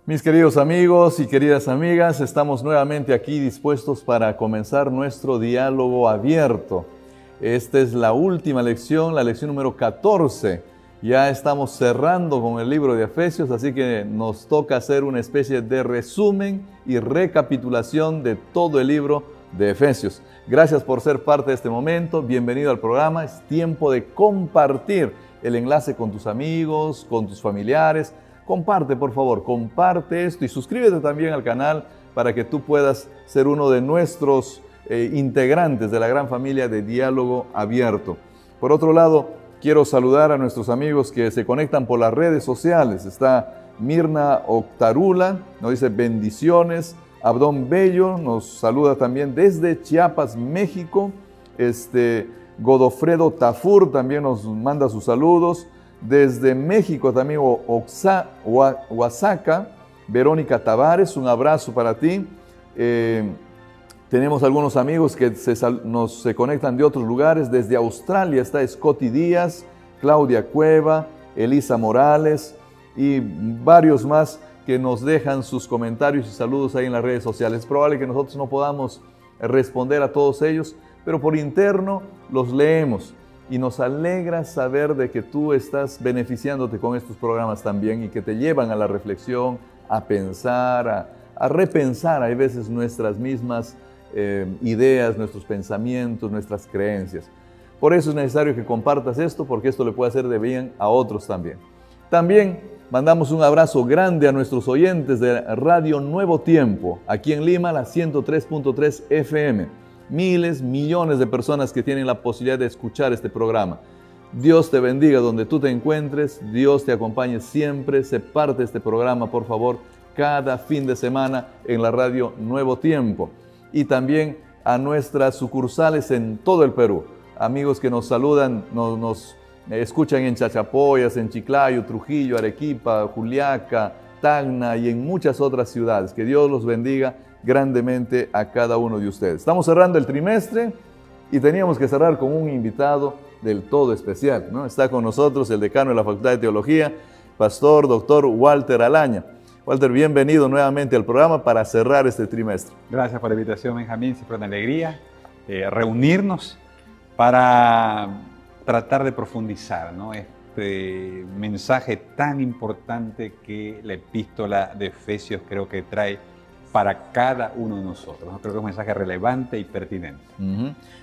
Mis queridos amigos y queridas amigas, estamos nuevamente aquí dispuestos para comenzar nuestro diálogo abierto. Esta es la última lección, la lección número 14. Ya estamos cerrando con el libro de Efesios, así que nos toca hacer una especie de resumen y recapitulación de todo el libro de Efesios. Gracias por ser parte de este momento, bienvenido al programa. Es tiempo de compartir el enlace con tus amigos, con tus familiares. Comparte, por favor, comparte esto y suscríbete también al canal para que tú puedas ser uno de nuestros integrantes de la gran familia de Diálogo Abierto. Por otro lado, quiero saludar a nuestros amigos que se conectan por las redes sociales. Está Mirna Octarula, nos dice bendiciones. Abdón Bello nos saluda también desde Chiapas, México. Godofredo Tafur también nos manda sus saludos. Desde México también Oaxaca, Verónica Tavares, un abrazo para ti. Tenemos algunos amigos que se conectan de otros lugares. Desde Australia está Scotty Díaz, Claudia Cueva, Elisa Morales y varios más que nos dejan sus comentarios y saludos ahí en las redes sociales. Es probable que nosotros no podamos responder a todos ellos, pero por interno los leemos. Y nos alegra saber de que tú estás beneficiándote con estos programas también y que te llevan a la reflexión, a pensar, a repensar a veces nuestras mismas ideas, nuestros pensamientos, nuestras creencias. Por eso es necesario que compartas esto, porque esto le puede hacer de bien a otros también. También mandamos un abrazo grande a nuestros oyentes de Radio Nuevo Tiempo, aquí en Lima, la 103.3 FM. Miles, millones de personas que tienen la posibilidad de escuchar este programa. Dios te bendiga donde tú te encuentres, Dios te acompañe siempre, sé parte de este programa, por favor, cada fin de semana en la Radio Nuevo Tiempo. Y también a nuestras sucursales en todo el Perú, amigos que nos saludan, nos escuchan en Chachapoyas, en Chiclayo, Trujillo, Arequipa, Juliaca, Tacna y en muchas otras ciudades. Que Dios los bendiga grandemente a cada uno de ustedes. Estamos cerrando el trimestre y teníamos que cerrar con un invitado del todo especial, ¿no? Está con nosotros el decano de la Facultad de Teología, pastor, doctor Walter Alaña. Walter, bienvenido nuevamente al programa para cerrar este trimestre. Gracias por la invitación, Benjamín. Siempre una alegría reunirnos para tratar de profundizar, ¿no?, este mensaje tan importante que la epístola de Efesios creo que trae para cada uno de nosotros. Creo que es un mensaje relevante y pertinente.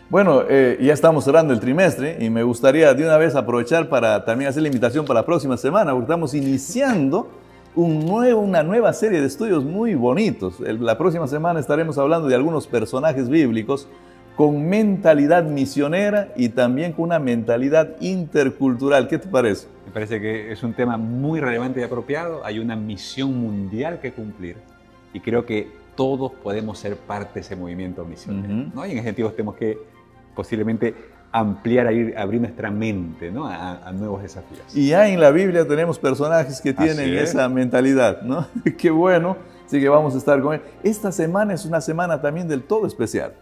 Bueno, ya estamos cerrando el trimestre y me gustaría de una vez aprovechar para también hacer la invitación para la próxima semana, porque estamos iniciando una nueva serie de estudios muy bonitos. La próxima semana estaremos hablando de algunos personajes bíblicos con mentalidad misionera y también con una mentalidad intercultural. ¿Qué te parece? Me parece que es un tema muy relevante y apropiado. Hay una misión mundial que cumplir. Y creo que todos podemos ser parte de ese movimiento misionero, ¿no? Y en ese sentido tenemos que posiblemente ampliar, abrir nuestra mente, ¿no?, a nuevos desafíos. Y ya en la Biblia tenemos personajes que tienen esa mentalidad, ¿no? Qué bueno, así que vamos a estar con él. Esta semana es una semana también del todo especial.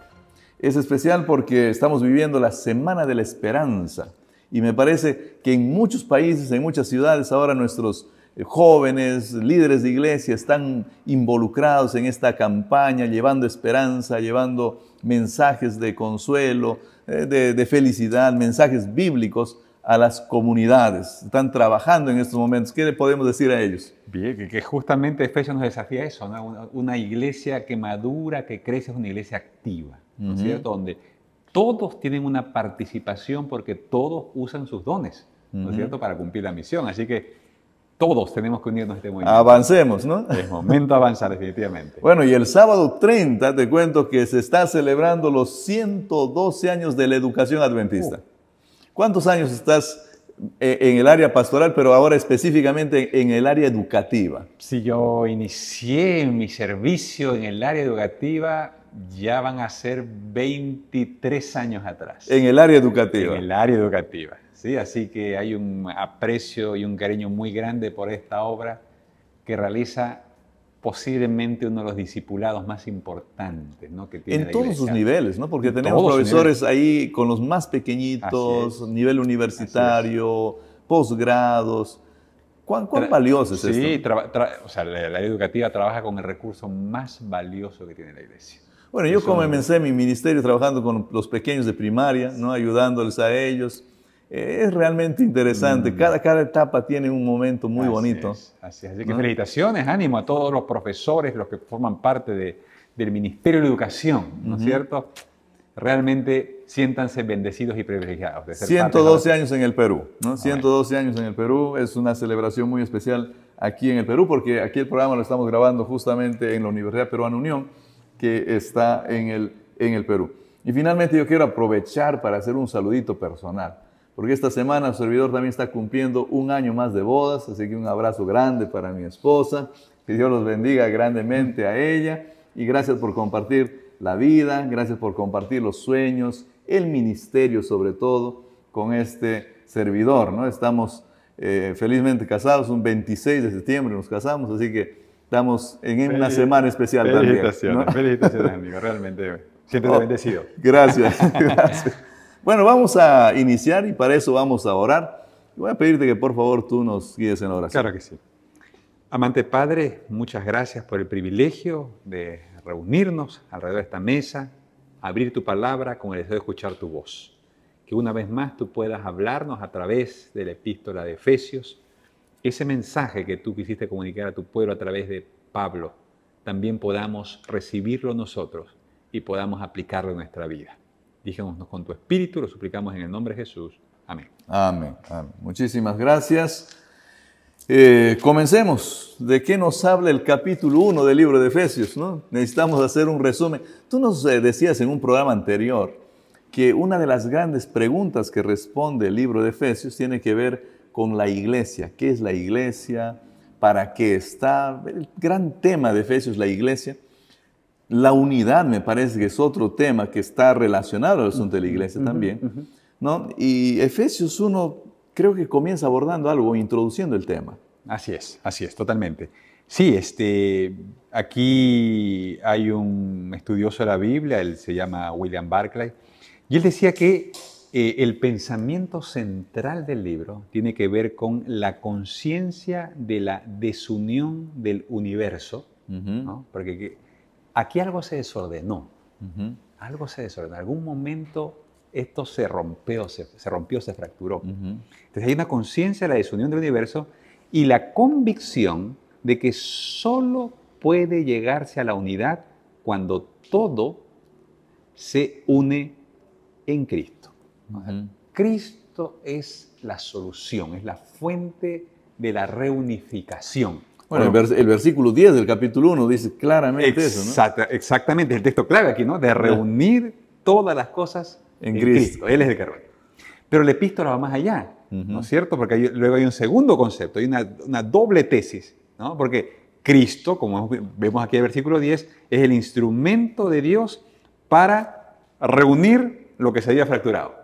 Es especial porque estamos viviendo la Semana de la Esperanza. Y me parece que en muchos países, en muchas ciudades, ahora nuestros jóvenes, líderes de iglesia están involucrados en esta campaña, llevando esperanza, llevando mensajes de consuelo, de felicidad, mensajes bíblicos a las comunidades. Están trabajando en estos momentos. ¿Qué le podemos decir a ellos? Bien, que justamente Efesios nos desafía eso, ¿no? Una iglesia que madura, que crece, es una iglesia activa, ¿no es cierto? Donde todos tienen una participación porque todos usan sus dones, ¿no es cierto?, para cumplir la misión. Así que todos tenemos que unirnos a este movimiento. Avancemos, ¿no? Es momento de avanzar, definitivamente. Bueno, y el sábado 30 te cuento que se está celebrando los 112 años de la educación adventista. ¿Cuántos años estás en el área pastoral, pero ahora específicamente en el área educativa. Si yo inicié mi servicio en el área educativa, ya van a ser 23 años atrás. En el área educativa. En el área educativa, ¿sí? Así que hay un aprecio y un cariño muy grande por esta obra que realiza posiblemente uno de los discipulados más importantes, ¿no?, que tiene en la todos iglesia. sus niveles, ¿no? Porque En tenemos todos sus profesores ahí con los más pequeñitos, Así es. nivel universitario, posgrados. ¿Cuán valioso es Sí, esto? o sea, la área educativa trabaja con el recurso más valioso que tiene la iglesia. Bueno, yo Eso- comencé mi ministerio trabajando con los pequeños de primaria, ¿no? Ayudándoles a ellos. Es realmente interesante. Cada etapa tiene un momento muy bonito. Así es. Así que ¿no? felicitaciones, ánimo a todos los profesores, los que forman parte del Ministerio de Educación, ¿no es cierto? Realmente siéntanse bendecidos y privilegiados de ser 112 años en el Perú, ¿no? 112 años en el Perú. Es una celebración muy especial aquí en el Perú, porque aquí el programa lo estamos grabando justamente en la Universidad Peruana Unión, que está en el Perú. Y finalmente yo quiero aprovechar para hacer un saludito personal, porque esta semana su servidor también está cumpliendo un año más de bodas, así que un abrazo grande para mi esposa, que Dios los bendiga grandemente a ella, y gracias por compartir la vida, gracias por compartir los sueños, el ministerio sobre todo, con este servidor, ¿no? Estamos felizmente casados, un 26 de septiembre nos casamos, así que estamos en una semana especial también. Felicitaciones, felicitaciones, amigo, realmente siéntete bendecido. Gracias, gracias. Bueno, vamos a iniciar y para eso vamos a orar. Voy a pedirte que por favor tú nos guíes en la oración. Claro que sí. Amante Padre, muchas gracias por el privilegio de reunirnos alrededor de esta mesa, abrir tu palabra con el deseo de escuchar tu voz. Que una vez más tú puedas hablarnos a través de la epístola de Efesios, ese mensaje que tú quisiste comunicar a tu pueblo a través de Pablo, también podamos recibirlo nosotros y podamos aplicarlo en nuestra vida. Díganos con tu espíritu, lo suplicamos en el nombre de Jesús. Amén. Amén. Amén. Muchísimas gracias. Comencemos. ¿De qué nos habla el capítulo 1 del libro de Efesios, ¿no? Necesitamos hacer un resumen. Tú nos decías en un programa anterior que una de las grandes preguntas que responde el libro de Efesios tiene que ver con la iglesia. ¿Qué es la iglesia? ¿Para qué está? El gran tema de Efesios, la iglesia. La unidad me parece que es otro tema que está relacionado al asunto de la iglesia también, ¿no? Y Efesios 1 creo que comienza abordando algo, introduciendo el tema. Así es, totalmente. Sí, aquí hay un estudioso de la Biblia, él se llama William Barclay, y él decía que el pensamiento central del libro tiene que ver con la conciencia de la desunión del universo, ¿no? Porque aquí algo se desordenó, algo se desordenó. En algún momento esto se rompió, se fracturó. Entonces hay una conciencia de la desunión del universo y la convicción de que solo puede llegarse a la unidad cuando todo se une en Cristo. Cristo es la solución, es la fuente de la reunificación. Bueno, el versículo 10 del capítulo 1 dice claramente eso, ¿no? Exactamente, el texto clave aquí, ¿no? De reunir todas las cosas en Cristo. Él es el que reúne. Pero la epístola va más allá, ¿no es cierto? Porque luego hay un segundo concepto, hay una doble tesis, ¿no? Porque Cristo, como vemos aquí en el versículo 10, es el instrumento de Dios para reunir lo que se había fracturado.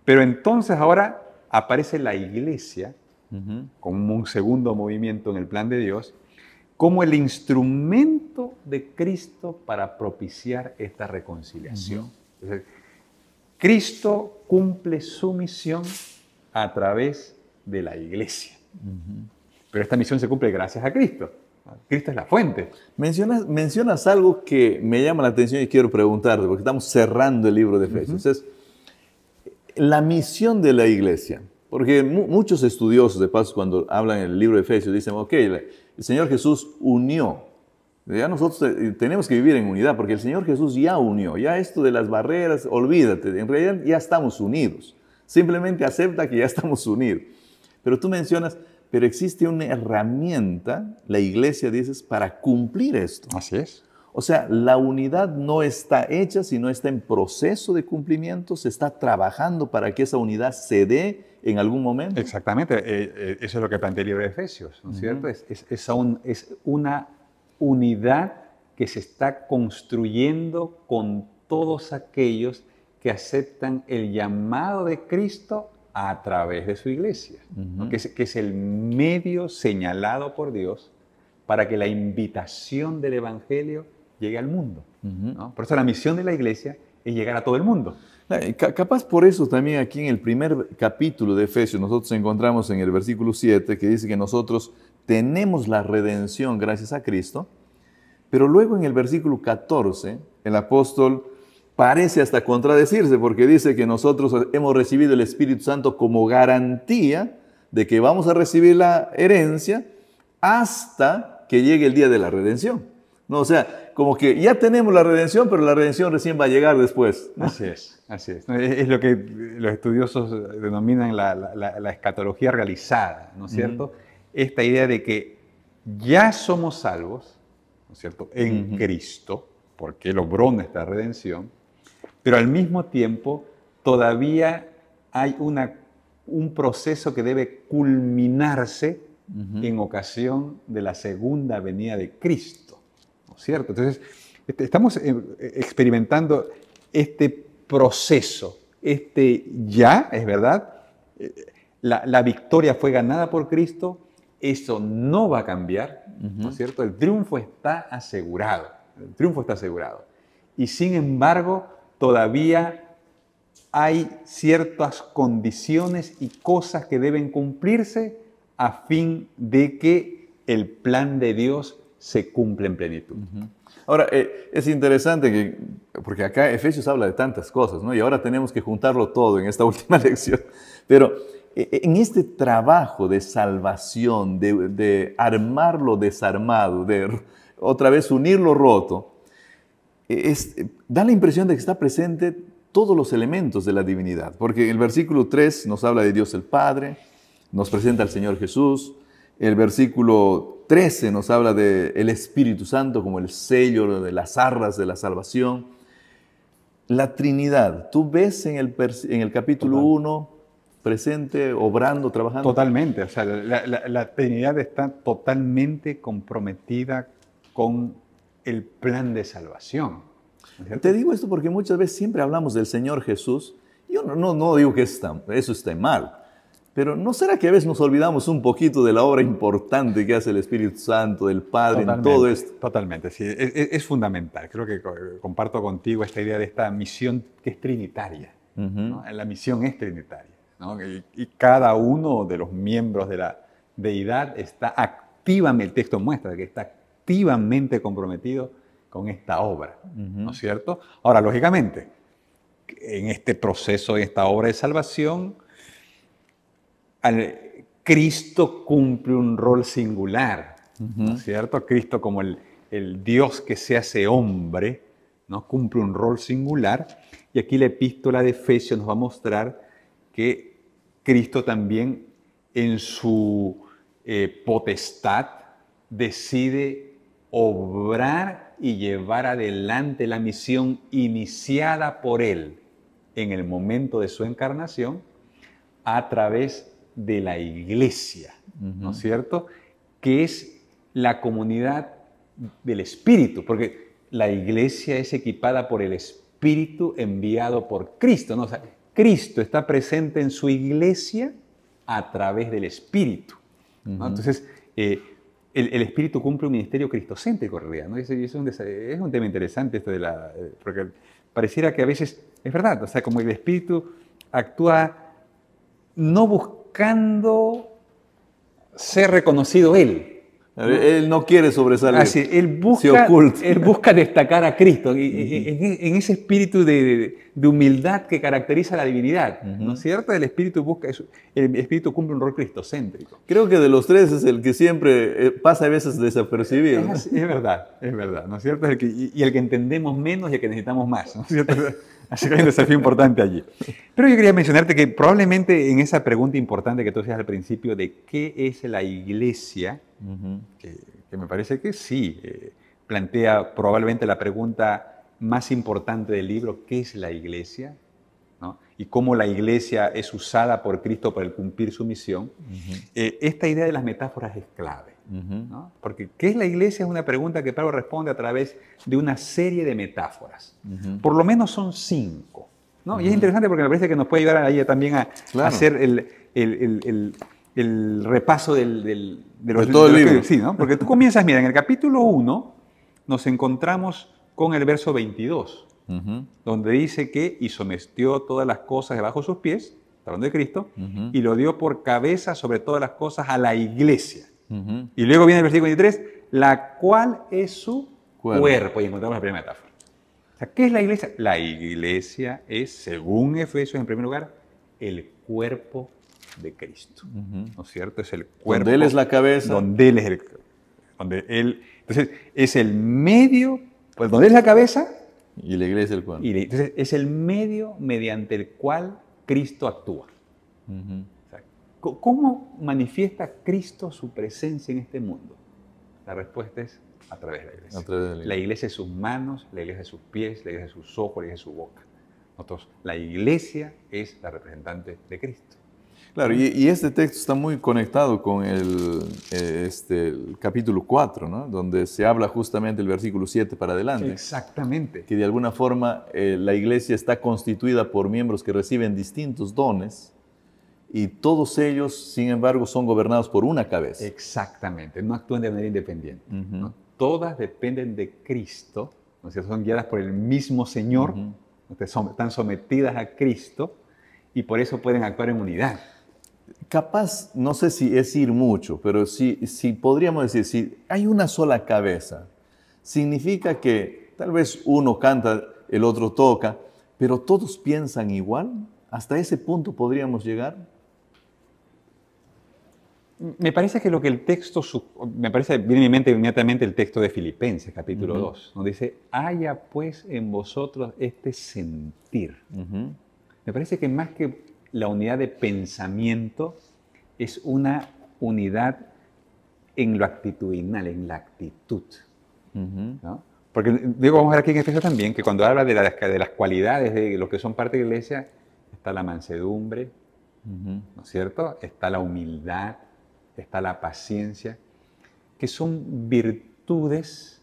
Pero entonces ahora aparece la iglesia como un segundo movimiento en el plan de Dios, como el instrumento de Cristo para propiciar esta reconciliación. Entonces, Cristo cumple su misión a través de la iglesia. Pero esta misión se cumple gracias a Cristo. Cristo es la fuente. Mencionas algo que me llama la atención y quiero preguntarte, porque estamos cerrando el libro de Efesios. Es la misión de la iglesia. Porque muchos estudiosos, de paso, cuando hablan en el libro de Efesios, dicen, ok, el Señor Jesús unió. Ya nosotros tenemos que vivir en unidad, porque el Señor Jesús ya unió. Ya esto de las barreras, olvídate, en realidad ya estamos unidos. Simplemente acepta que ya estamos unidos. Pero tú mencionas, pero existe una herramienta, la iglesia, dices, para cumplir esto. Así es. O sea, la unidad no está hecha, sino está en proceso de cumplimiento, se está trabajando para que esa unidad se dé en algún momento. Exactamente, eso es lo que plantea el libro de Efesios, ¿no es cierto? Es una unidad que se está construyendo con todos aquellos que aceptan el llamado de Cristo a través de su iglesia, ¿no? que es el medio señalado por Dios para que la invitación del Evangelio llegue al mundo, ¿no? Por eso la misión de la iglesia es llegar a todo el mundo. Capaz por eso también aquí en el primer capítulo de Efesios nosotros encontramos en el versículo 7 que dice que nosotros tenemos la redención gracias a Cristo, pero luego en el versículo 14 el apóstol parece hasta contradecirse porque dice que nosotros hemos recibido el Espíritu Santo como garantía de que vamos a recibir la herencia hasta que llegue el día de la redención. No, o sea, como que ya tenemos la redención, pero la redención recién va a llegar después, ¿no? Así es, así es. Es lo que los estudiosos denominan la escatología realizada, ¿no es cierto? Esta idea de que ya somos salvos, ¿no es cierto?, en Cristo, porque Él obró nuestra redención, pero al mismo tiempo todavía hay un proceso que debe culminarse en ocasión de la segunda venida de Cristo. ¿Cierto? Entonces, estamos experimentando este proceso, ya, es verdad, la victoria fue ganada por Cristo, eso no va a cambiar, ¿no es cierto? El triunfo está asegurado, Y sin embargo, todavía hay ciertas condiciones y cosas que deben cumplirse a fin de que el plan de Dios se cumple en plenitud. Ahora, es interesante porque acá Efesios habla de tantas cosas, ¿no? Y ahora tenemos que juntarlo todo en esta última lección. Pero en este trabajo de salvación, de armar lo desarmado, de otra vez unir lo roto, da la impresión de que está presente todos los elementos de la divinidad. Porque el versículo 3 nos habla de Dios el Padre, nos presenta al Señor Jesús. El versículo 13 nos habla del Espíritu Santo como el sello de las arras de la salvación. La Trinidad, ¿tú ves en el capítulo 1 presente, obrando, trabajando? Totalmente, o sea, la Trinidad está totalmente comprometida con el plan de salvación. Te digo esto porque muchas veces siempre hablamos del Señor Jesús. Yo no digo que eso esté mal. Pero ¿no será que a veces nos olvidamos un poquito de la obra importante que hace el Espíritu Santo, del Padre, en todo esto? Totalmente, sí. Es fundamental. Creo que comparto contigo esta idea de esta misión que es trinitaria, ¿no? La misión es trinitaria, ¿no? Y cada uno de los miembros de la deidad está activamente, el texto muestra que está activamente comprometido con esta obra, ¿no es cierto? Ahora, lógicamente, en este proceso, en esta obra de salvación, Cristo cumple un rol singular, ¿no es cierto? Cristo como el Dios que se hace hombre, ¿no? Cumple un rol singular. Y aquí la epístola de Efesios nos va a mostrar que Cristo también en su potestad decide obrar y llevar adelante la misión iniciada por Él en el momento de su encarnación a través de la iglesia, ¿no es cierto? Que es la comunidad del Espíritu, porque la iglesia es equipada por el Espíritu enviado por Cristo, ¿no? O sea, Cristo está presente en su iglesia a través del Espíritu, ¿no? Entonces, el Espíritu cumple un ministerio cristocéntrico, en realidad, ¿no? Es un tema interesante esto porque pareciera que a veces, es verdad, o sea, como el Espíritu actúa no buscando ser reconocido Él. Él no quiere sobresalir. Así, él busca destacar a Cristo en ese espíritu de humildad que caracteriza a la divinidad, ¿no es cierto? El espíritu cumple un rol cristocéntrico. Creo que de los tres es el que siempre pasa a veces desapercibido. Es verdad, ¿no es cierto? Y el que entendemos menos y el que necesitamos más, ¿no es cierto? Así que hay un desafío importante allí. Pero yo quería mencionarte que probablemente en esa pregunta importante que tú hacías al principio de qué es la iglesia, que me parece que sí, plantea probablemente la pregunta más importante del libro: ¿qué es la iglesia? ¿No? Y cómo la iglesia es usada por Cristo para cumplir su misión. Esta idea de las metáforas es clave, ¿no? Porque ¿qué es la iglesia? Es una pregunta que Pablo responde a través de una serie de metáforas. Por lo menos son 5, ¿no? Y es interesante porque me parece que nos puede ayudar a ella también a hacer el repaso de todo el libro. Sí, ¿no? Porque tú comienzas, mira, en el capítulo 1 nos encontramos con el verso 22. Donde dice que y sometió todas las cosas debajo de sus pies, hablando de Cristo, y lo dio por cabeza sobre todas las cosas a la iglesia. Y luego viene el versículo 23, la cual es su cuerpo. Y encontramos la primera metáfora. O sea, ¿qué es la iglesia? La iglesia es, según Efesios, en primer lugar, el cuerpo de Cristo. ¿No es cierto? Es el cuerpo. Donde Él es la cabeza. Donde Él es el... Entonces, es el medio, pues donde Él es la cabeza. Y la iglesia el cuerpo. Entonces, es el medio mediante el cual Cristo actúa. O sea, ¿cómo manifiesta Cristo su presencia en este mundo? La respuesta es a través de la iglesia. A través de la iglesia. La iglesia es sus manos, la iglesia es sus pies, la iglesia es sus ojos, la iglesia es su boca. Nosotros, la iglesia es la representante de Cristo. Claro, y este texto está muy conectado con el capítulo 4, ¿no? Donde se habla justamente el versículo 7 para adelante. Exactamente. Que de alguna forma la iglesia está constituida por miembros que reciben distintos dones y todos ellos, sin embargo, son gobernados por una cabeza. Exactamente, no actúan de manera independiente. ¿No? Todas dependen de Cristo, ¿no? Son guiadas por el mismo Señor, están sometidas a Cristo y por eso pueden actuar en unidad. Capaz, no sé si es ir mucho, pero si podríamos decir, si hay una sola cabeza, significa que tal vez uno canta, el otro toca, pero todos piensan igual. ¿Hasta ese punto podríamos llegar? Me parece que lo que el texto, viene a mi mente inmediatamente el texto de Filipenses, capítulo 2, donde dice, haya pues en vosotros este sentir. Me parece que más que la unidad de pensamiento es una unidad en lo actitudinal, en la actitud. ¿No? Porque digo, vamos a ver aquí en Efesios también, que cuando habla de las cualidades de los que son parte de la iglesia, está la mansedumbre, ¿no es cierto? Está la humildad, está la paciencia, que son virtudes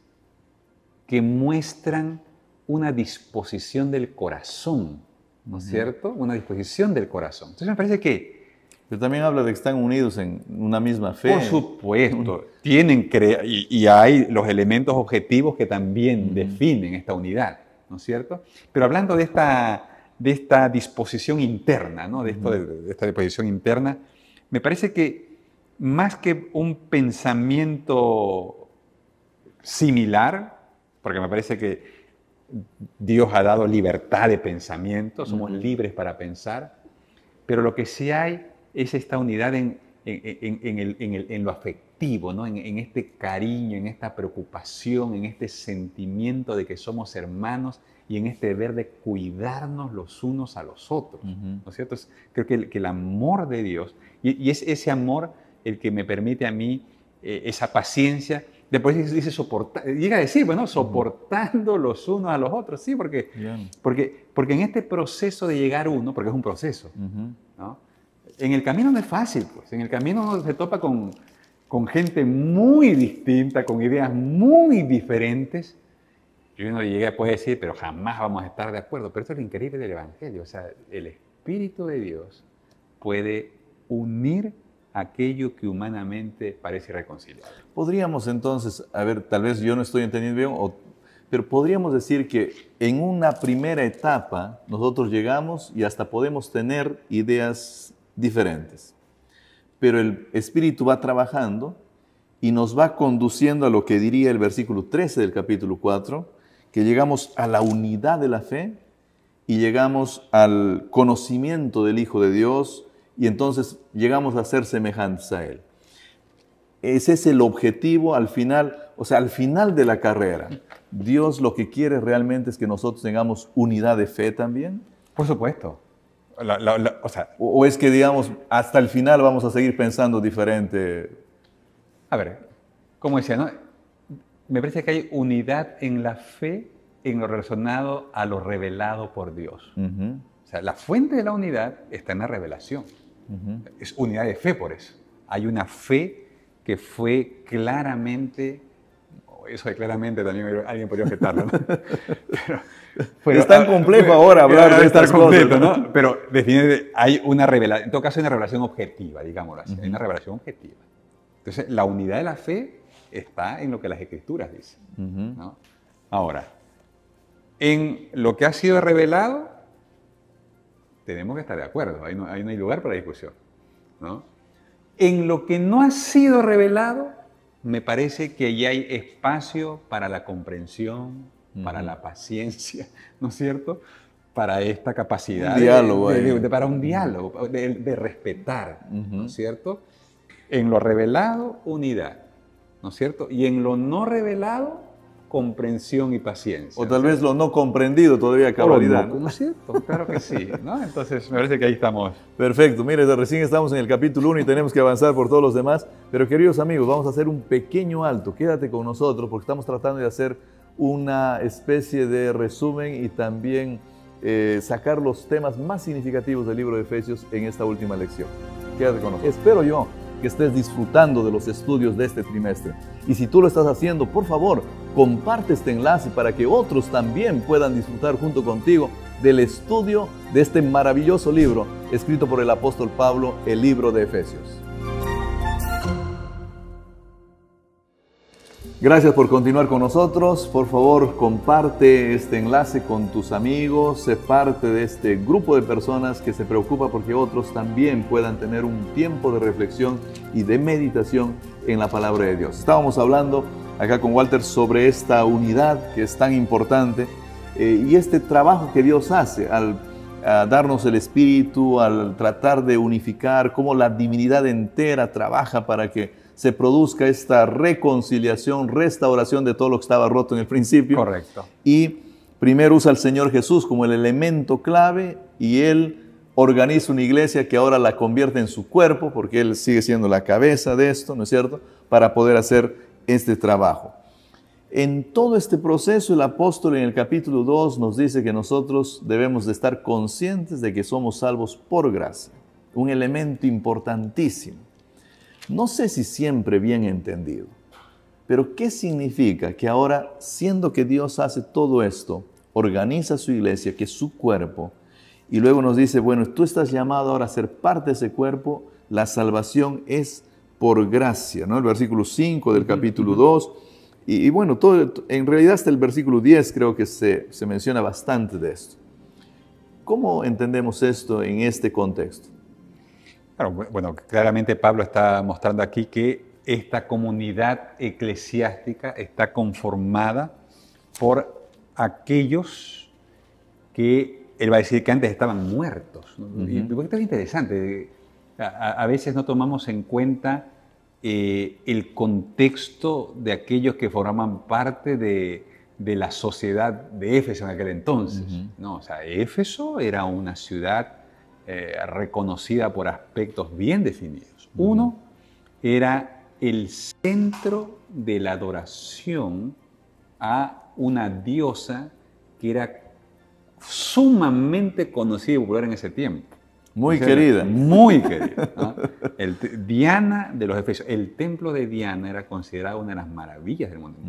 que muestran una disposición del corazón, ¿no es cierto? Una disposición del corazón. Entonces me parece que... Pero también habla de que están unidos en una misma fe. Por supuesto. Y hay los elementos objetivos que también definen esta unidad, ¿no es cierto? Pero hablando de esta disposición interna, ¿no? de esta disposición interna, me parece que más que un pensamiento similar, porque me parece que Dios ha dado libertad de pensamiento, somos libres para pensar, pero lo que sí hay es esta unidad en lo afectivo, ¿no? en este cariño, en esta preocupación, en este sentimiento de que somos hermanos y en este deber de cuidarnos los unos a los otros, ¿no es cierto? Creo que el amor de Dios, y es ese amor el que me permite a mí esa paciencia. Después dice soportar, llega a decir, bueno, soportando los unos a los otros, sí, porque en este proceso de llegar uno, porque es un proceso, ¿no? En el camino no es fácil, pues, en el camino uno se topa con gente muy distinta, con ideas muy diferentes, y uno puede decir, pero jamás vamos a estar de acuerdo, pero esto es lo increíble del Evangelio, o sea, el Espíritu de Dios puede unir aquello que humanamente parece irreconciliable. Podríamos entonces, a ver, tal vez yo no estoy entendiendo bien, pero podríamos decir que en una primera etapa nosotros llegamos y hasta podemos tener ideas diferentes, pero el Espíritu va trabajando y nos va conduciendo a lo que diría el versículo 13 del capítulo 4, que llegamos a la unidad de la fe y llegamos al conocimiento del Hijo de Dios, y entonces llegamos a ser semejantes a Él. Ese es el objetivo al final, o sea, al final de la carrera. Dios lo que quiere realmente es que nosotros tengamos unidad de fe también. Por supuesto. O es que, digamos, hasta el final vamos a seguir pensando diferente. A ver, como decía, ¿no? me parece que hay unidad en la fe en lo relacionado a lo revelado por Dios. O sea, la fuente de la unidad está en la revelación. Es unidad de fe por eso. Hay una fe que fue claramente, eso de claramente también alguien podría objetarlo, ¿no? Pero, es tan complejo ahora hablar de estas cosas, ¿no? Pero definitivamente hay una revelación, en todo caso hay una revelación objetiva, digámoslo así, hay una revelación objetiva. Entonces, la unidad de la fe está en lo que las Escrituras dicen, ¿no? Ahora, en lo que ha sido revelado, tenemos que estar de acuerdo, ahí no hay lugar para discusión, ¿no? En lo que no ha sido revelado, me parece que ya hay espacio para la comprensión, para la paciencia, ¿no es cierto? Para esta capacidad para un diálogo, de respetar, ¿no es cierto? En lo revelado, unidad, ¿no es cierto? Y en lo no revelado, comprensión y paciencia. O tal vez lo no comprendido todavía cabalidad. ¿No es cierto? Claro que sí, ¿no? Entonces, me parece que ahí estamos. Perfecto. Mire, recién estamos en el capítulo 1 y tenemos que avanzar por todos los demás. Pero, queridos amigos, vamos a hacer un pequeño alto. Quédate con nosotros porque estamos tratando de hacer una especie de resumen y también sacar los temas más significativos del libro de Efesios en esta última lección. Quédate con nosotros. Espero yo que estés disfrutando de los estudios de este trimestre. Y si tú lo estás haciendo, por favor, comparte este enlace para que otros también puedan disfrutar junto contigo del estudio de este maravilloso libro escrito por el apóstol Pablo, el libro de Efesios. Gracias por continuar con nosotros. Por favor, comparte este enlace con tus amigos. Sé parte de este grupo de personas que se preocupa porque otros también puedan tener un tiempo de reflexión y de meditación en la palabra de Dios. Estábamos hablando acá con Walter sobre esta unidad que es tan importante y este trabajo que Dios hace al darnos el Espíritu, al tratar de unificar, cómo la divinidad entera trabaja para que se produzca esta reconciliación, restauración de todo lo que estaba roto en el principio. Correcto. Y primero usa al Señor Jesús como el elemento clave y Él organiza una iglesia que ahora la convierte en su cuerpo, porque Él sigue siendo la cabeza de esto, ¿no es cierto?, para poder hacer este trabajo. En todo este proceso, el apóstol en el capítulo 2 nos dice que nosotros debemos de estar conscientes de que somos salvos por gracia, un elemento importantísimo. No sé si siempre bien entendido, pero ¿qué significa que ahora, siendo que Dios hace todo esto, organiza su iglesia, que es su cuerpo, y luego nos dice, bueno, tú estás llamado ahora a ser parte de ese cuerpo, la salvación es por gracia, ¿no? El versículo 5 del capítulo 2, y bueno, en realidad hasta el versículo 10 creo que se menciona bastante de esto. ¿Cómo entendemos esto en este contexto? Claro, bueno, claramente Pablo está mostrando aquí que esta comunidad eclesiástica está conformada por aquellos que, él va a decir que antes estaban muertos, ¿no? Y esto es interesante, a veces no tomamos en cuenta el contexto de aquellos que formaban parte de la sociedad de Éfeso en aquel entonces, ¿no? O sea, Éfeso era una ciudad reconocida por aspectos bien definidos. Uno era el centro de la adoración a una diosa que era sumamente conocida y popular en ese tiempo. Muy querida. Muy querida, ¿no? Diana de los Efesios. El templo de Diana era considerado una de las maravillas del mundo.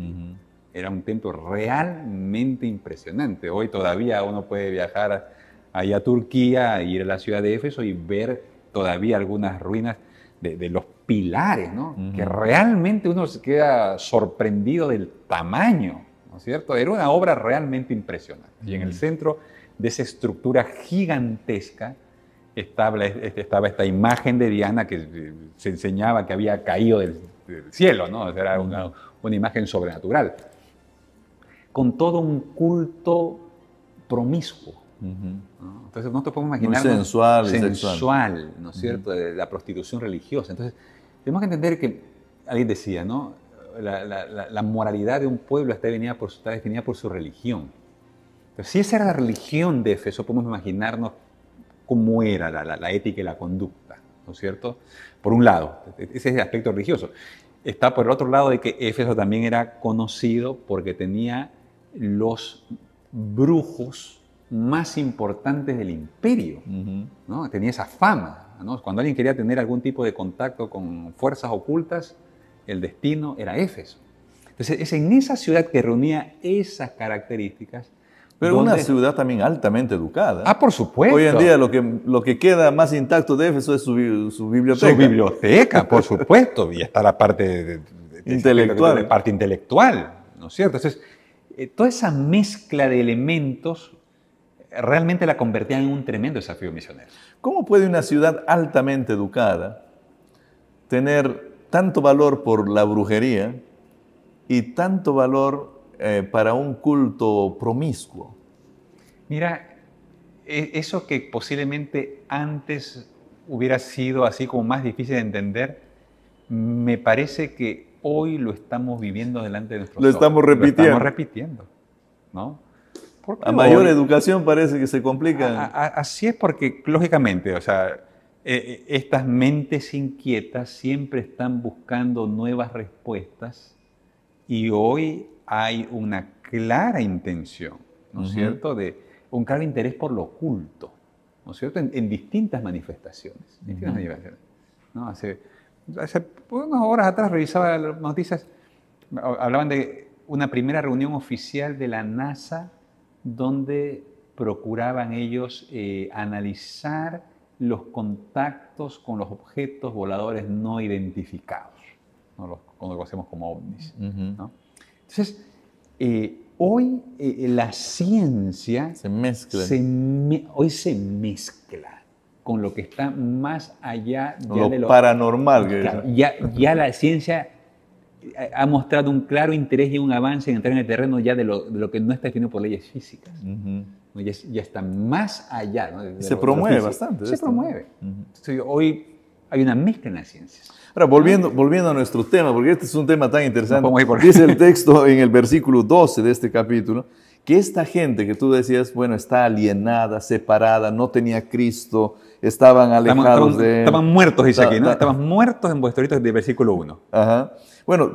Era un templo realmente impresionante. Hoy todavía uno puede viajar allá a Turquía, ir a la ciudad de Éfeso y ver todavía algunas ruinas de los pilares, ¿no? Que realmente uno se queda sorprendido del tamaño, ¿no es cierto? Era una obra realmente impresionante. Y en el centro de esa estructura gigantesca estaba esta imagen de Diana que se enseñaba que había caído del cielo, ¿no? O sea, era una imagen sobrenatural, con todo un culto promiscuo. ¿No? Entonces nosotros podemos imaginar sensual, ¿no es cierto?, de la prostitución religiosa. Entonces tenemos que entender que, alguien decía, ¿no?, la moralidad de un pueblo está definida por su religión. Pero si esa era la religión de Éfeso, podemos imaginarnos cómo era la ética y la conducta, ¿no es cierto? Por un lado, ese es el aspecto religioso. está por el otro lado de que Éfeso también era conocido porque tenía los brujos más importantes del imperio, ¿no? Tenía esa fama, ¿no? Cuando alguien quería tener algún tipo de contacto con fuerzas ocultas, el destino era Éfeso. Entonces, es en esa ciudad que reunía esas características. Pero una ciudad también altamente educada. Ah, por supuesto. Hoy en día lo que queda más intacto de Éfeso es su biblioteca. Su biblioteca, por supuesto, y está la parte intelectual. La parte intelectual, ¿no es cierto? Entonces, toda esa mezcla de elementos realmente la convertía en un tremendo desafío misionero. ¿Cómo puede una ciudad altamente educada tener tanto valor por la brujería y tanto valor para un culto promiscuo? Mira, eso que posiblemente antes hubiera sido así como más difícil de entender, me parece que hoy lo estamos viviendo delante de nuestros ojos. Lo estamos repitiendo. Lo estamos repitiendo, ¿no? A mayor educación parece que se complica. Así es porque, lógicamente, o sea, estas mentes inquietas siempre están buscando nuevas respuestas y hoy hay una clara intención, ¿no es cierto?, de un claro interés por lo oculto, ¿no es cierto?, en distintas manifestaciones. ¿No? Hace unas horas atrás revisaba las noticias, hablaban de una primera reunión oficial de la NASA donde procuraban ellos analizar los contactos con los objetos voladores no identificados, ¿no? Lo conocemos como ovnis, ¿no? Entonces, hoy la ciencia hoy se mezcla con lo que está más allá de lo paranormal. Claro, ya la ciencia ha mostrado un claro interés y un avance en entrar en el terreno ya de lo que no está definido por leyes físicas. ¿No? Ya está más allá, ¿no? Se promueve bastante. Se promueve. Entonces, hoy hay una mezcla en las ciencias. Ahora, volviendo a nuestro tema, porque este es un tema tan interesante, dice el texto en el versículo 12 de este capítulo, que esta gente que tú decías, bueno, está alienada, separada, no tenía Cristo, estaban alejados de Él. Estaban muertos, dice aquí, ¿no? Estaban muertos en vuestro rito, del versículo 1. Ajá. Bueno,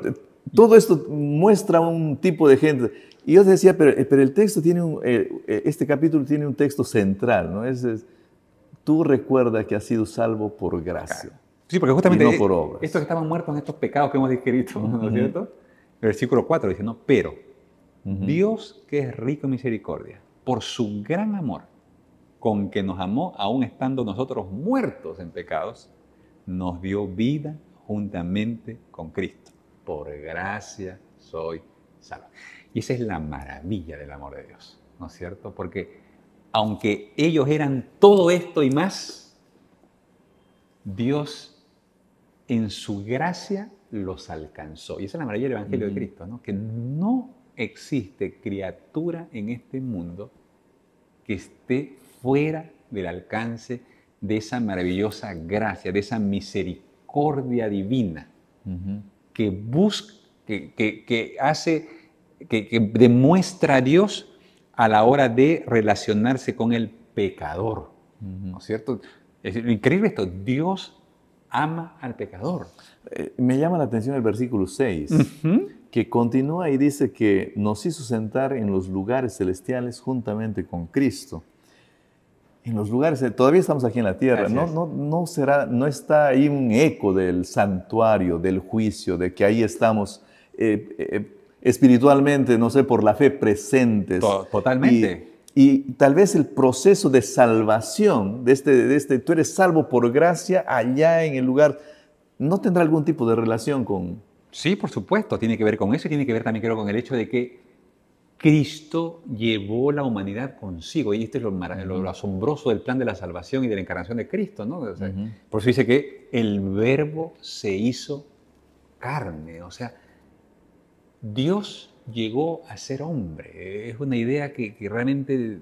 todo esto muestra un tipo de gente. Y yo decía, pero el texto tiene este capítulo tiene un texto central, ¿no? Tú recuerda que has sido salvo por gracia. Claro. Sí, porque justamente y no por obras. Estos que estaban muertos en estos pecados que hemos descrito, ¿no es cierto? El versículo 4 dice, no, pero Dios, que es rico en misericordia, por su gran amor, con que nos amó, aún estando nosotros muertos en pecados, nos dio vida juntamente con Cristo. Por gracia soy salvo. Y esa es la maravilla del amor de Dios, ¿no es cierto? Porque aunque ellos eran todo esto y más, Dios en su gracia los alcanzó. Y esa es la maravilla del Evangelio de Cristo, ¿no? Que no existe criatura en este mundo que esté fuera del alcance de esa maravillosa gracia, de esa misericordia divina que busca, que hace, que demuestra a Dios a la hora de relacionarse con el pecador, ¿no es cierto? Es increíble esto, Dios ama al pecador. Me llama la atención el versículo 6, que continúa y dice que nos hizo sentar en los lugares celestiales juntamente con Cristo. En los lugares, todavía estamos aquí en la tierra, no está ahí un eco del santuario, del juicio, de que ahí estamos espiritualmente, no sé, por la fe presentes. Totalmente. Y tal vez el proceso de salvación, tú eres salvo por gracia allá en el lugar, ¿no tendrá algún tipo de relación con...? Sí, por supuesto, tiene que ver con eso y tiene que ver también, creo, con el hecho de que Cristo llevó la humanidad consigo. Y esto es lo asombroso del plan de la salvación y de la encarnación de Cristo, ¿no? O sea, por eso dice que el Verbo se hizo carne. O sea, Dios llegó a ser hombre. Es una idea que realmente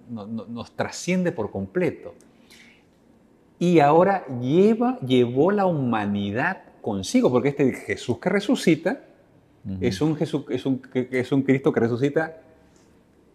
nos trasciende por completo. Y ahora llevó la humanidad consigo, porque este Jesús que resucita es un Cristo que resucita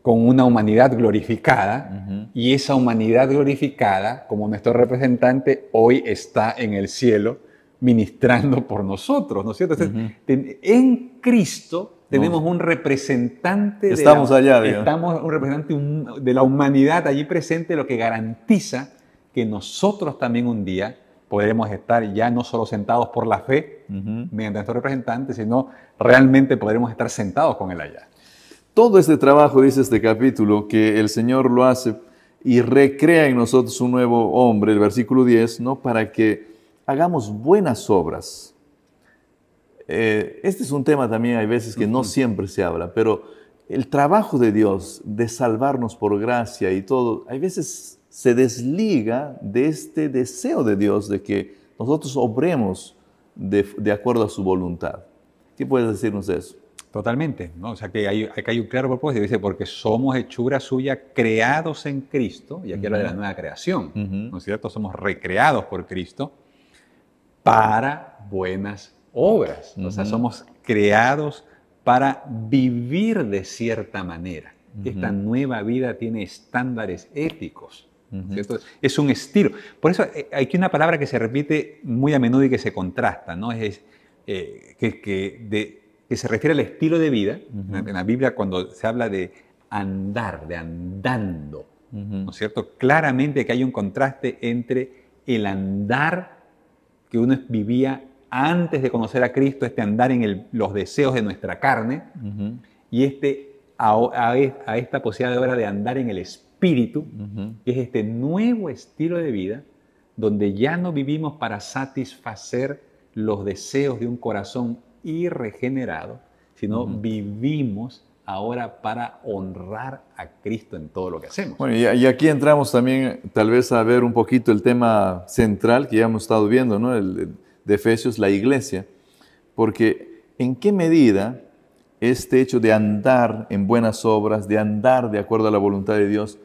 con una humanidad glorificada, y esa humanidad glorificada, como nuestro representante, hoy está en el cielo ministrando por nosotros, ¿no es cierto? Entonces, en Cristo tenemos un representante estamos allá, digamos. estamos un representante de la humanidad allí presente, lo que garantiza que nosotros también un día podremos estar ya no solo sentados por la fe mediante nuestro representante, sino realmente podremos estar sentados con él allá. Todo este trabajo, dice este capítulo, que el Señor lo hace y recrea en nosotros un nuevo hombre, el versículo 10, ¿no? Para que hagamos buenas obras. Este es un tema también, hay veces que no siempre se habla, pero el trabajo de Dios, de salvarnos por gracia y todo, hay veces se desliga de este deseo de Dios de que nosotros obremos de acuerdo a su voluntad. ¿Qué puedes decirnos de eso? Totalmente, ¿no? O sea que hay un claro propósito, dice, porque somos hechura suya, creados en Cristo, y aquí habla de la nueva creación, ¿no es cierto? Somos recreados por Cristo para buenas obras. O sea, somos creados para vivir de cierta manera. Esta nueva vida tiene estándares éticos, ¿cierto? Es un estilo. Por eso hay aquí una palabra que se repite muy a menudo y que se contrasta, ¿no? Que se refiere al estilo de vida. En la Biblia, cuando se habla de andar, de andando, ¿no es cierto? Claramente que hay un contraste entre el andar que uno vivía antes de conocer a Cristo, este andar en los deseos de nuestra carne, y a esta posibilidad ahora de andar en el Espíritu, que es este nuevo estilo de vida, donde ya no vivimos para satisfacer los deseos de un corazón irregenerado, sino vivimos ahora para honrar a Cristo en todo lo que hacemos. Bueno, y aquí entramos también tal vez a ver un poquito el tema central que ya hemos estado viendo, ¿no? De Efesios, la iglesia, porque en qué medida este hecho de andar en buenas obras, de andar de acuerdo a la voluntad de Dios,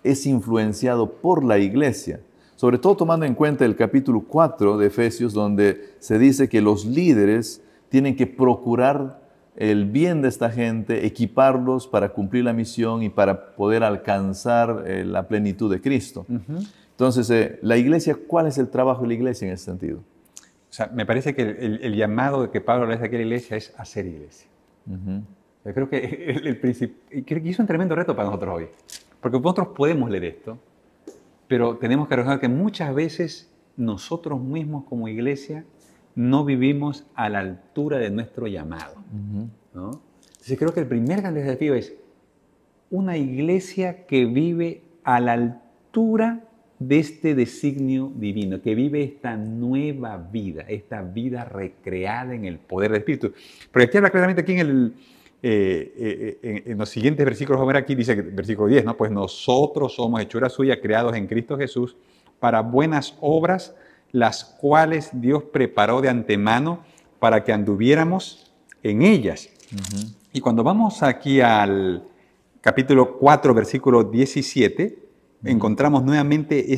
es influenciado por la iglesia. Sobre todo tomando en cuenta el capítulo 4 de Efesios, donde se dice que los líderes tienen que procurar el bien de esta gente, equiparlos para cumplir la misión y para poder alcanzar la plenitud de Cristo. Entonces, la iglesia, ¿cuál es el trabajo de la iglesia en ese sentido? O sea, me parece que el llamado que Pablo le hace aquí a la iglesia es hacer iglesia. Yo creo que es un tremendo reto para nosotros hoy. Porque nosotros podemos leer esto, pero tenemos que reconocer que muchas veces nosotros mismos como iglesia no vivimos a la altura de nuestro llamado, ¿no? Entonces creo que el primer gran desafío es una iglesia que vive a la altura de este designio divino, que vive esta nueva vida, esta vida recreada en el poder del Espíritu. Porque aquí habla claramente aquí en los siguientes versículos, vamos a ver aquí, dice, versículo 10, ¿no? Pues nosotros somos hechura suya, creados en Cristo Jesús, para buenas obras, las cuales Dios preparó de antemano para que anduviéramos en ellas. Y cuando vamos aquí al capítulo 4, versículo 17, encontramos nuevamente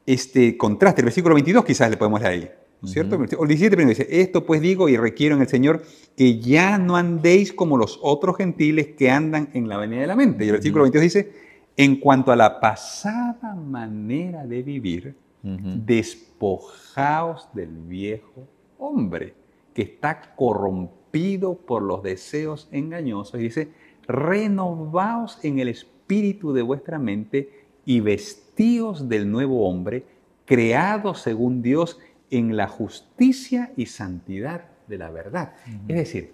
este contraste. El versículo 22 quizás le podemos leer ahí, ¿no es cierto? El 17 primero dice, esto pues digo y requiero en el Señor que ya no andéis como los otros gentiles que andan en la vanidad de la mente. Y el versículo 22 dice, en cuanto a la pasada manera de vivir, despojaos del viejo hombre que está corrompido por los deseos engañosos. Y dice, renovaos en el espíritu de vuestra mente y vestíos del nuevo hombre, creado según Dios en la justicia y santidad de la verdad. Es decir,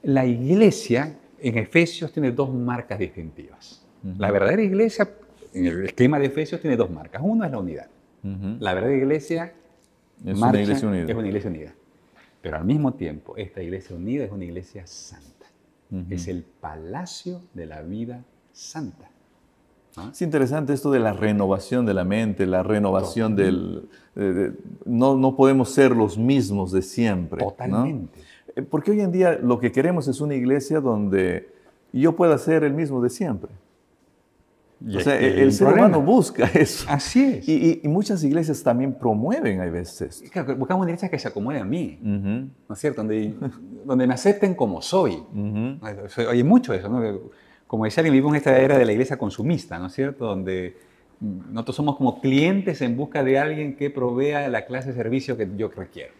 la iglesia en Efesios tiene dos marcas distintivas. La verdadera iglesia, en el esquema de Efesios, tiene dos marcas. Una es la unidad. La verdadera iglesia es una iglesia unida. Pero al mismo tiempo, esta iglesia unida es una iglesia santa. Es el palacio de la vida santa. ¿Ah? Es interesante esto de la renovación de la mente, la renovación no podemos ser los mismos de siempre. Totalmente. ¿No? Porque hoy en día lo que queremos es una iglesia donde yo pueda ser el mismo de siempre. O sea, el ser humano busca eso. Así es. Y muchas iglesias también promueven a veces esto. Claro, buscamos una iglesia que se acomode a mí, ¿no es cierto? Donde me acepten como soy. Oye, mucho de eso, ¿no? Como decía alguien, vivimos en esta era de la iglesia consumista, ¿no es cierto? Donde nosotros somos como clientes en busca de alguien que provea la clase de servicio que yo requiero.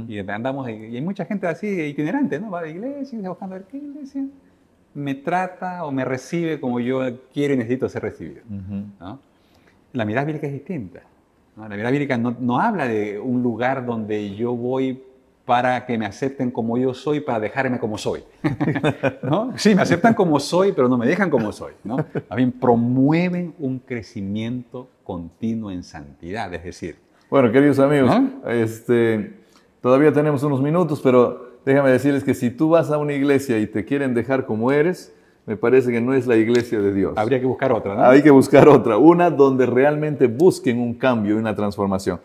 Y andamos, y hay mucha gente así itinerante, ¿no? Va de iglesia, buscando a ver qué iglesia me trata o me recibe como yo quiero y necesito ser recibido, ¿no? La mirada bíblica es distinta, ¿no? La mirada bíblica no habla de un lugar donde yo voy para que me acepten como yo soy, para dejarme como soy, ¿no? Sí, me aceptan como soy, pero no me dejan como soy, ¿no? A mí promueven un crecimiento continuo en santidad, es decir... Bueno, queridos amigos, todavía tenemos unos minutos, pero déjame decirles que si tú vas a una iglesia y te quieren dejar como eres, me parece que no es la iglesia de Dios. Habría que buscar otra, ¿no? Hay que buscar otra, una donde realmente busquen un cambio y una transformación.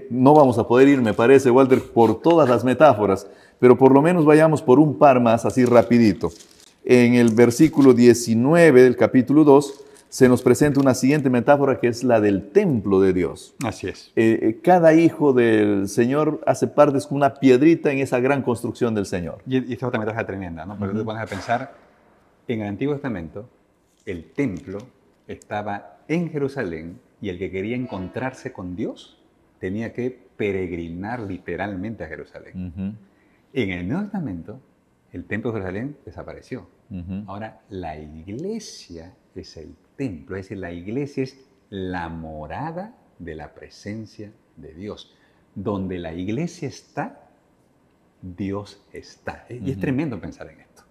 No vamos a poder ir, me parece, Walter, por todas las metáforas, pero por lo menos vayamos por un par más, así rapidito. En el versículo 19 del capítulo 2, se nos presenta una siguiente metáfora que es la del templo de Dios. Así es. Cada hijo del Señor hace parte, es como una piedrita en esa gran construcción del Señor. Y esta es otra metáfora tremenda, ¿no? Porque tú te pones a pensar, en el Antiguo Testamento, el templo estaba en Jerusalén y el que quería encontrarse con Dios tenía que peregrinar literalmente a Jerusalén. En el Nuevo Testamento, el templo de Jerusalén desapareció. Ahora, la iglesia es el templo, es decir, la iglesia es la morada de la presencia de Dios. Donde la iglesia está, Dios está. Y es tremendo pensar en esto.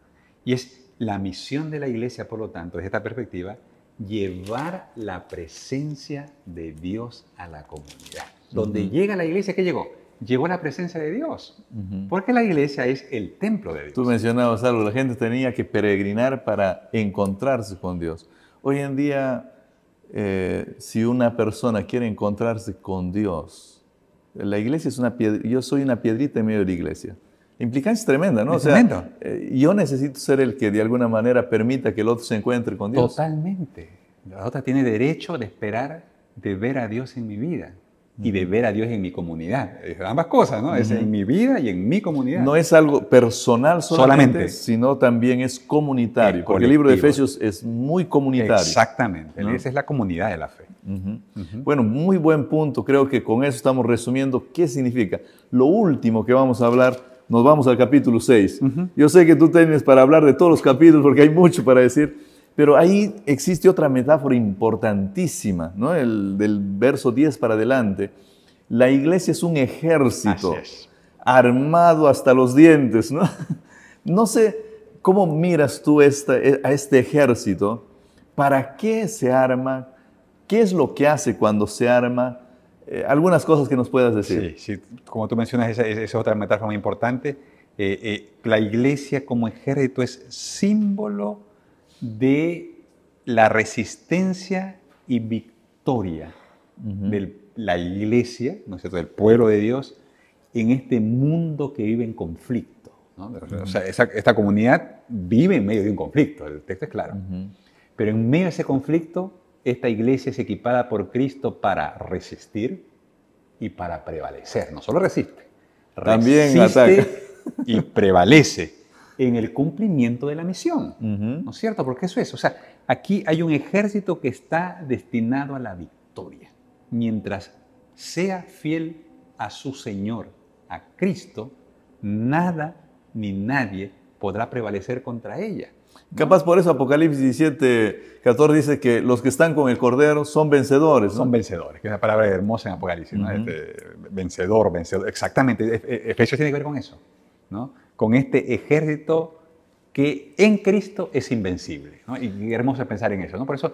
Y es la misión de la iglesia, por lo tanto, desde esta perspectiva, llevar la presencia de Dios a la comunidad. Donde llega la iglesia, ¿qué llegó? Llegó la presencia de Dios. Porque la iglesia es el templo de Dios. Tú mencionabas algo, la gente tenía que peregrinar para encontrarse con Dios. Hoy en día, si una persona quiere encontrarse con Dios, la iglesia es una piedra, yo soy una piedrita en medio de la iglesia. Implicancia es tremenda, ¿no? Es tremendo. Yo necesito ser el que de alguna manera permita que el otro se encuentre con Dios. Totalmente. La otra tiene derecho de esperar de ver a Dios en mi vida y de ver a Dios en mi comunidad. Ambas cosas, ¿no? Es en mi vida y en mi comunidad. No es algo personal solamente, sino también es comunitario. Porque el libro de Efesios es muy comunitario. Exactamente. ¿No? Esa es la comunidad de la fe. Bueno, muy buen punto. Creo que con eso estamos resumiendo qué significa. Lo último que vamos a hablar, nos vamos al capítulo 6. Yo sé que tú tienes para hablar de todos los capítulos porque hay mucho para decir, pero ahí existe otra metáfora importantísima, ¿no? Del verso 10 para adelante. La iglesia es un ejército armado hasta los dientes, ¿no? No sé cómo miras tú a este ejército, para qué se arma, qué es lo que hace cuando se arma. Algunas cosas que nos puedas decir. Sí, como tú mencionas, esa es otra metáfora muy importante. La iglesia como ejército es símbolo de la resistencia y victoria de la iglesia, ¿no es cierto?, del pueblo de Dios, en este mundo que vive en conflicto, ¿no? O sea, esta comunidad vive en medio de un conflicto, el texto es claro. Pero en medio de ese conflicto, esta iglesia es equipada por Cristo para resistir y para prevalecer. No solo resiste, también resiste ataca y prevalece en el cumplimiento de la misión. ¿No es cierto? Porque eso es. O sea, aquí hay un ejército que está destinado a la victoria. Mientras sea fiel a su Señor, a Cristo, nada ni nadie podrá prevalecer contra ella. Capaz por eso Apocalipsis 17, 14 dice que los que están con el Cordero son vencedores, ¿no? Son vencedores, que es una palabra hermosa en Apocalipsis, ¿no? Vencedor, exactamente. Efesios tiene que ver con eso, ¿no? Con este ejército que en Cristo es invencible, ¿no? Y hermoso pensar en eso, ¿no? Por eso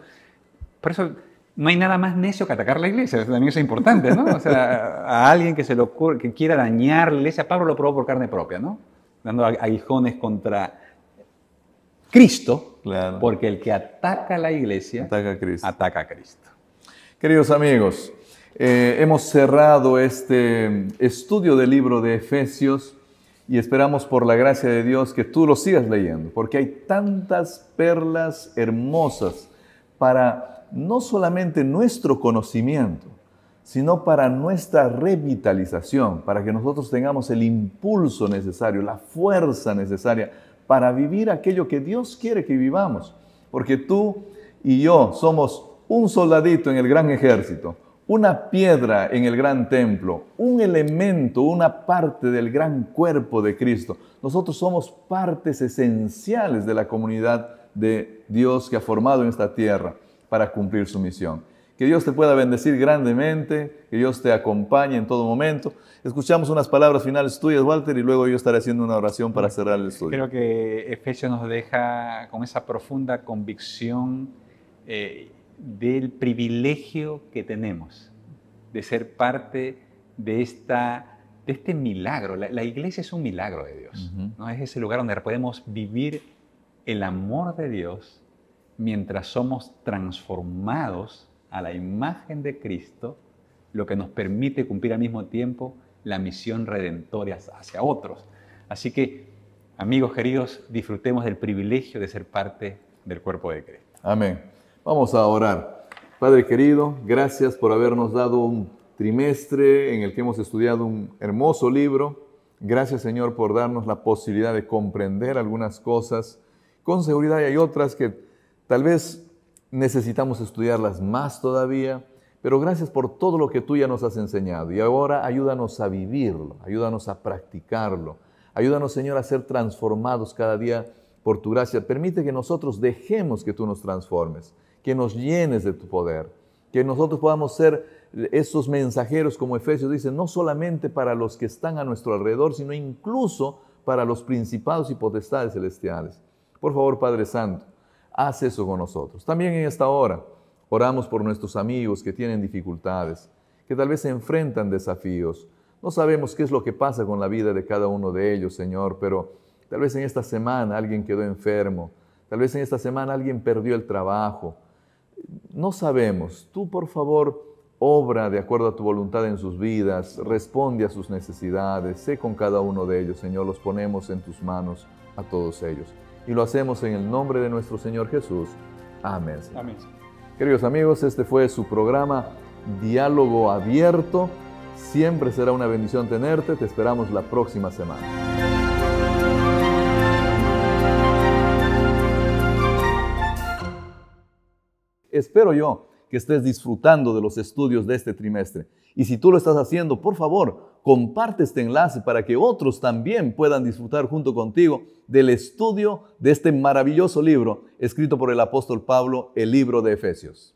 no hay nada más necio que atacar la iglesia. Eso también es importante, ¿no? O sea, a alguien que quiera dañar la iglesia, Pablo lo probó por carne propia, ¿no? Dando aguijones contra Cristo, claro. Porque el que ataca a la iglesia ataca a Cristo. Queridos amigos, hemos cerrado este estudio del libro de Efesios y esperamos por la gracia de Dios que tú lo sigas leyendo, porque hay tantas perlas hermosas para no solamente nuestro conocimiento, sino para nuestra revitalización, para que nosotros tengamos el impulso necesario, la fuerza necesaria para vivir aquello que Dios quiere que vivamos. Porque tú y yo somos un soldadito en el gran ejército, una piedra en el gran templo, un elemento, una parte del gran cuerpo de Cristo. Nosotros somos partes esenciales de la comunidad de Dios que ha formado en esta tierra para cumplir su misión. Que Dios te pueda bendecir grandemente, que Dios te acompañe en todo momento. Escuchamos unas palabras finales tuyas, Walter, y luego yo estaré haciendo una oración para cerrar el estudio. Creo que Efesios nos deja con esa profunda convicción del privilegio que tenemos de ser parte de este milagro. La iglesia es un milagro de Dios, ¿no? Es ese lugar donde podemos vivir el amor de Dios mientras somos transformados a la imagen de Cristo, lo que nos permite cumplir al mismo tiempo la misión redentora hacia otros. Así que, amigos queridos, disfrutemos del privilegio de ser parte del cuerpo de Cristo. Amén. Vamos a orar. Padre querido, gracias por habernos dado un trimestre en el que hemos estudiado un hermoso libro. Gracias, Señor, por darnos la posibilidad de comprender algunas cosas. Con seguridad hay otras que tal vez necesitamos estudiarlas más todavía, pero gracias por todo lo que tú ya nos has enseñado. Y ahora ayúdanos a vivirlo, ayúdanos a practicarlo. Ayúdanos, Señor, a ser transformados cada día por tu gracia. Permite que nosotros dejemos que tú nos transformes, que nos llenes de tu poder, que nosotros podamos ser esos mensajeros, como Efesios dice, no solamente para los que están a nuestro alrededor, sino incluso para los principados y potestades celestiales. Por favor, Padre Santo, haz eso con nosotros. También en esta hora oramos por nuestros amigos que tienen dificultades, que tal vez se enfrentan desafíos. No sabemos qué es lo que pasa con la vida de cada uno de ellos, Señor, pero tal vez en esta semana alguien quedó enfermo, tal vez en esta semana alguien perdió el trabajo. No sabemos. Tú, por favor, obra de acuerdo a tu voluntad en sus vidas, responde a sus necesidades, sé con cada uno de ellos, Señor, los ponemos en tus manos a todos ellos. Y lo hacemos en el nombre de nuestro Señor Jesús. Amén. Amén. Queridos amigos, este fue su programa Diálogo Abierto. Siempre será una bendición tenerte. Te esperamos la próxima semana. Espero yo que estés disfrutando de los estudios de este trimestre. Y si tú lo estás haciendo, por favor, comparte este enlace para que otros también puedan disfrutar junto contigo del estudio de este maravilloso libro escrito por el apóstol Pablo, el libro de Efesios.